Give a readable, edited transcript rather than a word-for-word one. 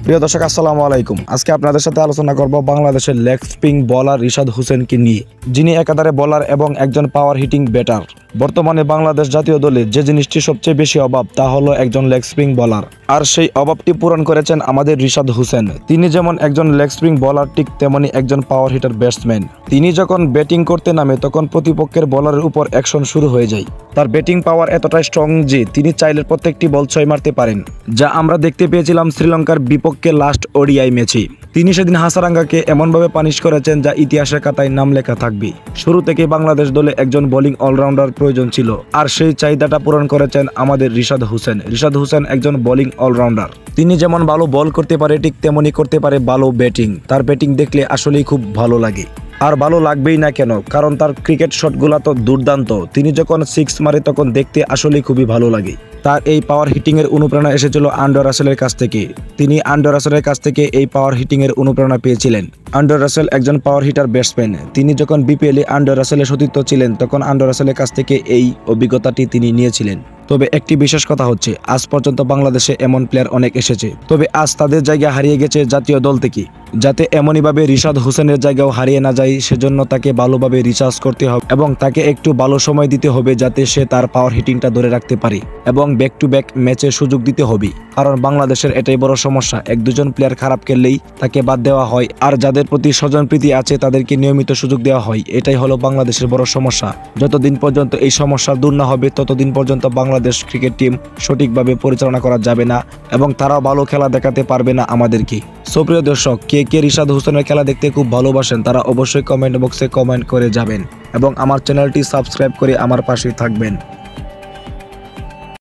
প্রিয় দর্শক আসসালামু আলাইকুম। আজকে আপনাদের সাথে আলোচনা করব বাংলাদেশের লেগ স্পিন বোলার রিশাদ হোসেনকে নিয়ে, যিনি একাধারে বোলার এবং একজন পাওয়ার হিটিং ব্যাটার। বর্তমানে বাংলাদেশ জাতীয় দলে যে জিনিসটি সবচেয়ে বেশি অভাব তা হলো একজন লেগ স্পিন বোলার, আর সেই অভাবটি পূরণ করেছেন আমাদের রিশাদ হোসেন। তিনি যেমন একজন লেগ স্পিন বোলার, ঠিক তেমনি একজন পাওয়ার হিটার ব্যাটসম্যান। তিনি যখন ব্যাটিং করতে নামে তখন প্রতিপক্ষের বোলারের উপর অ্যাকশন শুরু হয়ে যায়। তার ব্যাটিং পাওয়ার এতটাই স্ট্রং যে তিনি চাইলে প্রত্যেকটি বল ছয় মারতে পারেন, যা আমরা দেখতে পেয়েছিলাম শ্রীলঙ্কার বিপক্ষে লাস্ট ওডিআই ম্যাচে। তিনি সেদিন হাসারাঙ্গাকে এমনভাবে পানিশ করেছেন যা ইতিহাসের খাতায় নাম লেখা থাকবে। শুরু থেকে বাংলাদেশ দলে একজন বোলিং অলরাউন্ডার প্রয়োজন ছিল, আর সেই চাহিদাটা পূরণ করেছেন আমাদের রিশাদ হোসেন। রিশাদ হোসেন একজন বোলিং অলরাউন্ডার। তিনি যেমন ভালো বল করতে পারে, ঠিক তেমনি করতে পারে ভালো ব্যাটিং। তার ব্যাটিং দেখলে আসলেই খুব ভালো লাগে, আর ভালো লাগবেই না কেন, কারণ তার ক্রিকেট শটগুলো তো দুর্দান্ত। তিনি যখন সিক্স মারে তখন দেখতে আসলেই খুবই ভালো লাগে। তার এই পাওয়ার হিটিং এর অনুপ্রেরণা এসেছিল আন্ড্রে রাসেলের কাছ থেকে। তিনি আন্ড্রে রাসেলের কাছ থেকে এই পাওয়ার হিটিং এর অনুপ্রেরণা পেয়েছিলেন। আন্ড্রে রাসেল একজন পাওয়ার হিটার ব্যাটসম্যান। তিনি যখন বিপিএলে আন্ড্রে রাসেলের সতীর্থ ছিলেন তখন আন্ড্রে রাসেলের কাছ থেকে এই অভিজ্ঞতাটি তিনি নিয়েছিলেন। তবে একটি বিশেষ কথা হচ্ছে, আজ পর্যন্ত বাংলাদেশে এমন প্লেয়ার অনেক এসেছে, তবে আজ তাদের জায়গা হারিয়ে গেছে জাতীয় দল থেকে। যাতে এমনইভাবে রিশাদ হোসেনের জায়গাও হারিয়ে না যায়, সেজন্য তাকে ভালোভাবে রিচার্জ করতে হবে এবং তাকে একটু ভালো সময় দিতে হবে, যাতে সে তার পাওয়ার হিটিংটা ধরে রাখতে পারে এবং ব্যাক টু ব্যাক ম্যাচের সুযোগ দিতে হবে। কারণ বাংলাদেশের এটাই বড় সমস্যা, এক দুজন প্লেয়ার খারাপ খেললেই তাকে বাদ দেওয়া হয়, আর যাদের প্রতি স্বজনপ্রীতি আছে তাদেরকে নিয়মিত সুযোগ দেওয়া হয়। এটাই হলো বাংলাদেশের বড় সমস্যা। যতদিন পর্যন্ত এই সমস্যা দূর না হবে ততদিন পর্যন্ত বাংলাদেশ ক্রিকেট টিম সঠিকভাবে পরিচালনা করা যাবে না এবং তারাও ভালো খেলা দেখাতে পারবে না আমাদেরকে। সুপ্রিয় দর্শক, কে কে রিশাদ হোসেনের খেলা দেখতে খুব ভালোবাসেন তারা অবশ্যই কমেন্ট বক্সে কমেন্ট করে যাবেন এবং আমার চ্যানেলটি সাবস্ক্রাইব করে আমার পাশে থাকবেন।